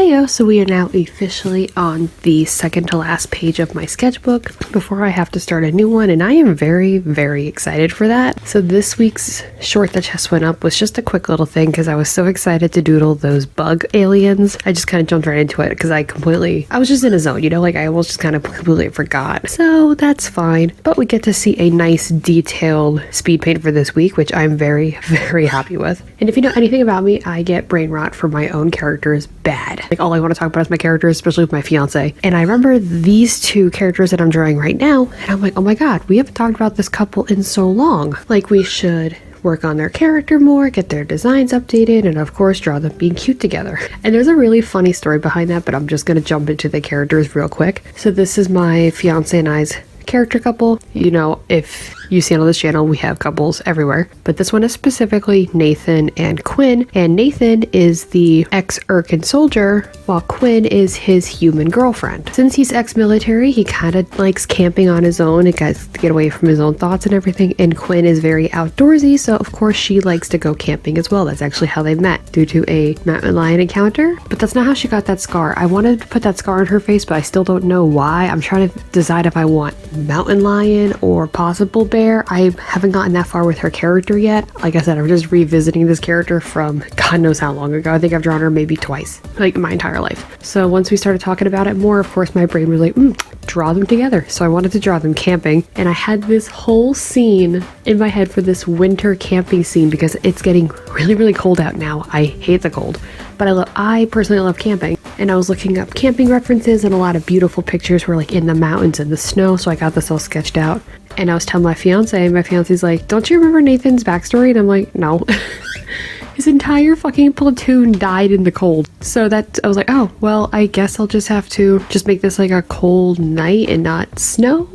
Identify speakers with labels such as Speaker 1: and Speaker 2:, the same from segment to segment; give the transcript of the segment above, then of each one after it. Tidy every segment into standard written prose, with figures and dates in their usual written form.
Speaker 1: Heyo, so we are now officially on the second to last page of my sketchbook before I have to start a new one, and I am very, very excited for that. So this week's short that just went up was just a quick little thing because I was so excited to doodle those bug aliens. I just kind of jumped right into it because I was just in a zone, like I almost just kind of completely forgot. So that's fine, but we get to see a nice detailed speed paint for this week, which I'm very, very happy with. And if you know anything about me, I get brain rot for my own characters bad. Like all I want to talk about is my characters, especially with my fiance. And I remember these two characters that I'm drawing right now, and I'm like, oh my god, we haven't talked about this couple in so long. Like we should work on their character more, get their designs updated, and of course draw them being cute together. And there's a really funny story behind that, but I'm just gonna jump into the characters real quick. So this is my fiance and I's character couple. If you see on this channel, we have couples everywhere, but this one is specifically Nathan and Quinn, and Nathan is the ex-Irkin soldier while Quinn is his human girlfriend. Since he's ex-military, he kind of likes camping on his own and gets to get away from his own thoughts and everything, and Quinn is very outdoorsy, so of course she likes to go camping as well. That's actually how they met, due to a mountain lion encounter, but that's not how she got that scar. I wanted to put that scar on her face, but I still don't know why. I'm trying to decide if I want mountain lion or possible bear. I haven't gotten that far with her character yet. Like I said, I'm just revisiting this character from God knows how long ago. I think I've drawn her maybe twice, like my entire life. So once we started talking about it more, of course my brain was like, draw them together. So I wanted to draw them camping, and I had this whole scene in my head for this winter camping scene because it's getting really, really cold out now. I hate the cold, but I personally love camping. And I was looking up camping references, and a lot of beautiful pictures were like in the mountains and the snow, so I got this all sketched out. And I was telling my fiance, and my fiance's like, don't you remember Nathan's backstory? And I'm like, no. His entire fucking platoon died in the cold. So I was like, oh, well, I guess I'll just have to just make this like a cold night and not snow.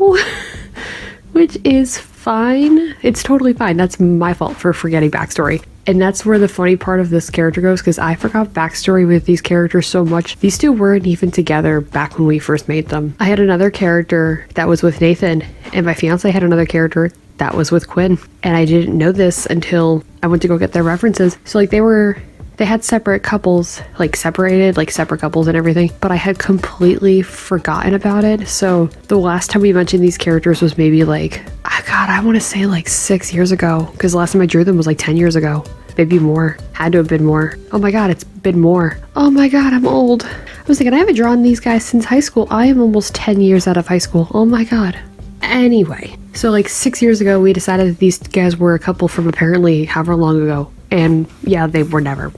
Speaker 1: Which is fine. It's totally fine. That's my fault for forgetting backstory. And that's where the funny part of this character goes, because I forgot backstory with these characters so much. These two weren't even together back when we first made them. I had another character that was with Nathan, and my fiance had another character that was with Quinn. And I didn't know this until I went to go get their references. So like they had separate couples, like separated, like separate couples and everything, but I had completely forgotten about it. So the last time we mentioned these characters was maybe like, I want to say like 6 years ago, because the last time I drew them was like 10 years ago. Maybe more. Had to have been more. Oh my god, it's been more. Oh my god, I'm old. I was thinking, I haven't drawn these guys since high school. I am almost 10 years out of high school. Oh my god. Anyway, so like 6 years ago, we decided that these guys were a couple from apparently however long ago. And yeah, they were never.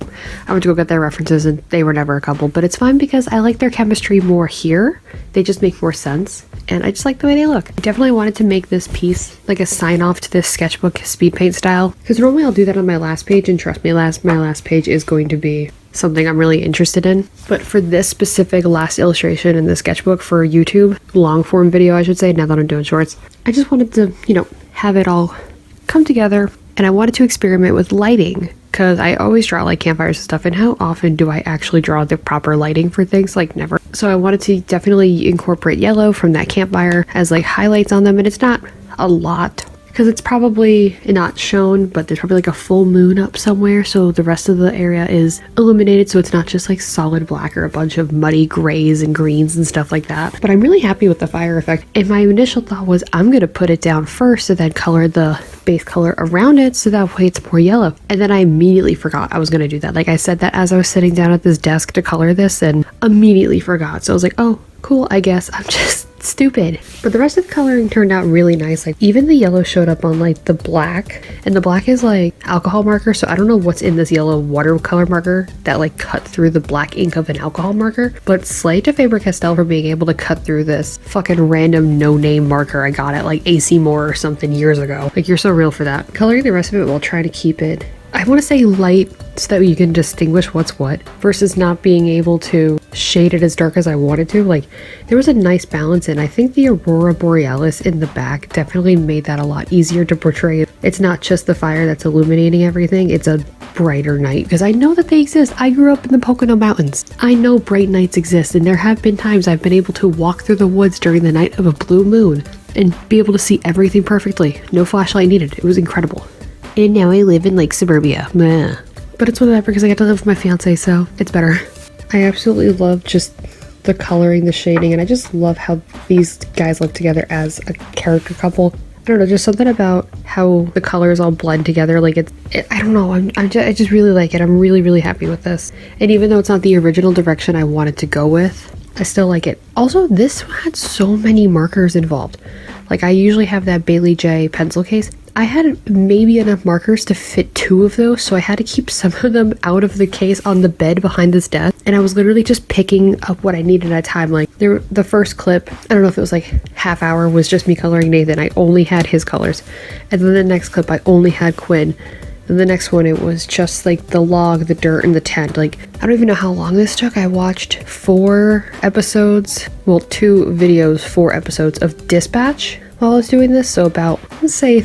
Speaker 1: I went to go get their references and they were never a couple, but it's fine because I like their chemistry more here. They just make more sense, and I just like the way they look. I definitely wanted to make this piece like a sign off to this sketchbook speed paint style, because normally I'll do that on my last page, and trust me, my last page is going to be something I'm really interested in. But for this specific last illustration in the sketchbook for YouTube, long form video I should say, now that I'm doing shorts, I just wanted to, have it all come together. And I wanted to experiment with lighting, because I always draw like campfires and stuff, and how often do I actually draw the proper lighting for things? Like never. So I wanted to definitely incorporate yellow from that campfire as like highlights on them, and it's not a lot because it's probably not shown, but there's probably like a full moon up somewhere, so the rest of the area is illuminated, so it's not just like solid black or a bunch of muddy grays and greens and stuff like that. But I'm really happy with the fire effect, and my initial thought was I'm gonna put it down first and then color the base color around it so that way it's more yellow. And then I immediately forgot I was gonna do that. Like I said that as I was sitting down at this desk to color this, and immediately forgot. So I was like, oh cool, I guess I'm just stupid. But the rest of the coloring turned out really nice. Like even the yellow showed up on like the black, and the black is like alcohol marker, so I don't know what's in this yellow watercolor marker that like cut through the black ink of an alcohol marker, but slay to Faber-Castell for being able to cut through this fucking random no-name marker I got at like AC Moore or something years ago. Like you're so real for that. Coloring the rest of it while trying to keep it, I want to say light, so that you can distinguish what's what, versus not being able to shade it as dark as I wanted to. Like there was a nice balance, and I think the Aurora Borealis in the back definitely made that a lot easier to portray. It's not just the fire that's illuminating everything, it's a brighter night, because I know that they exist. I grew up in the Pocono Mountains. I know bright nights exist, and there have been times I've been able to walk through the woods during the night of a blue moon and be able to see everything perfectly. No flashlight needed. It was incredible. And now I live in like suburbia. Meh. But it's whatever because I get to live with my fiance, so it's better. I absolutely love just the coloring, the shading, and I just love how these guys look together as a character couple. I don't know, just something about how the colors all blend together. Like I don't know, I just really like it. I'm really happy with this. And even though it's not the original direction I wanted to go with, I still like it. Also, this had so many markers involved. Like I usually have that Bailey J pencil case. I had maybe enough markers to fit 2 of those, so I had to keep some of them out of the case on the bed behind this desk, and I was literally just picking up what I needed at a time. Like the first clip, I don't know if it was like half hour, was just me coloring Nathan. I only had his colors, and then the next clip I only had Quinn. Then the next one, it was just like the log, the dirt, and the tent. Like, I don't even know how long this took. I watched 4 episodes, well, 2 videos, 4 episodes of Dispatch while I was doing this. So about, let's say,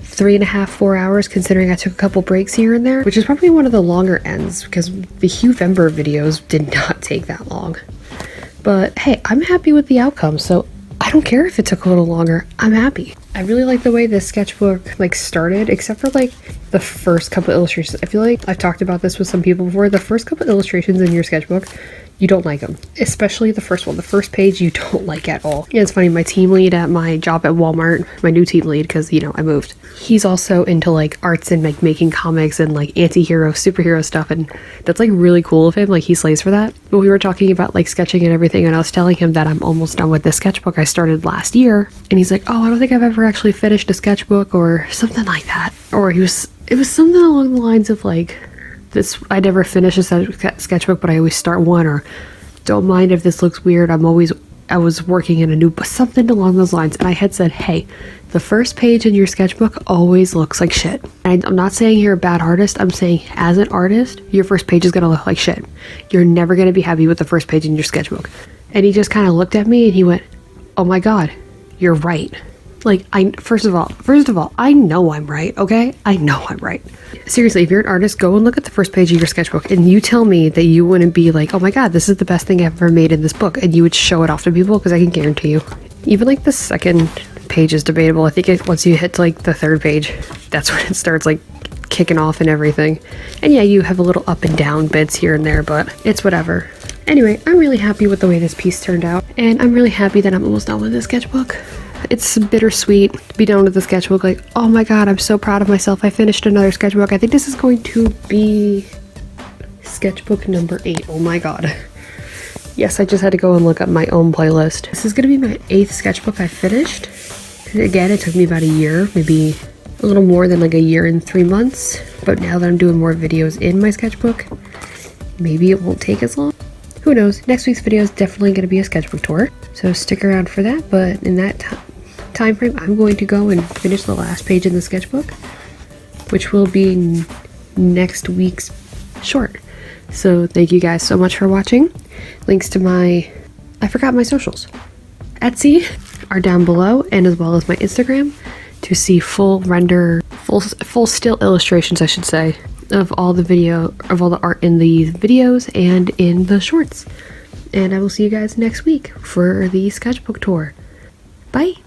Speaker 1: 3.5, 4 hours, considering I took a couple breaks here and there, which is probably one of the longer ends because the Hugh Vember videos did not take that long. But hey, I'm happy with the outcome, so I don't care if it took a little longer. I'm happy. I really like the way this sketchbook like started, except for like the first couple illustrations. I feel like I've talked about this with some people before. The first couple illustrations in your sketchbook, you don't like them, especially the first one. The first page you don't like at all. Yeah, it's funny, my team lead at my job at Walmart, my new team lead, because you know I moved, he's also into like arts and like making comics and like anti-hero superhero stuff, and that's like really cool of him. Like he slays for that. But we were talking about like sketching and everything, and I was telling him that I'm almost done with this sketchbook I started last year, and he's like, oh, I don't think I've ever actually finished a sketchbook or something like that. Or it was something along the lines of like, this, I never finish a sketchbook, but I always start one, or don't mind if this looks weird, I was working in a new, something along those lines. And I had said, hey, the first page in your sketchbook always looks like shit. And I'm not saying you're a bad artist, I'm saying as an artist, your first page is gonna look like shit. You're never gonna be happy with the first page in your sketchbook. And he just kind of looked at me and he went, oh my god, you're right. Like, first of all, I know I'm right, okay? I know I'm right. Seriously, if you're an artist, go and look at the first page of your sketchbook and you tell me that you wouldn't be like, oh my god, this is the best thing I've ever made in this book, and you would show it off to people, because I can guarantee you. Even like the second page is debatable. I think once you hit to like the 3rd page, that's when it starts like kicking off and everything. And yeah, you have a little up and down bits here and there, but it's whatever. Anyway, I'm really happy with the way this piece turned out, and I'm really happy that I'm almost done with this sketchbook. It's bittersweet to be done with the sketchbook. Like, oh my god, I'm so proud of myself. I finished another sketchbook. I think this is going to be sketchbook number 8. Oh my god. Yes, I just had to go and look up my own playlist. This is going to be my 8th sketchbook I finished. And again, it took me about a year, maybe a little more than like a year and 3 months. But now that I'm doing more videos in my sketchbook, maybe it won't take as long. Who knows? Next week's video is definitely going to be a sketchbook tour, so stick around for that. But in that time frame, I'm going to go and finish the last page in the sketchbook, which will be next week's short. So thank you guys so much for watching. Links to I forgot my socials. Etsy are down below, and as well as my Instagram, to see full still illustrations, I should say, of all the art in the videos and in the shorts. And I will see you guys next week for the sketchbook tour. Bye!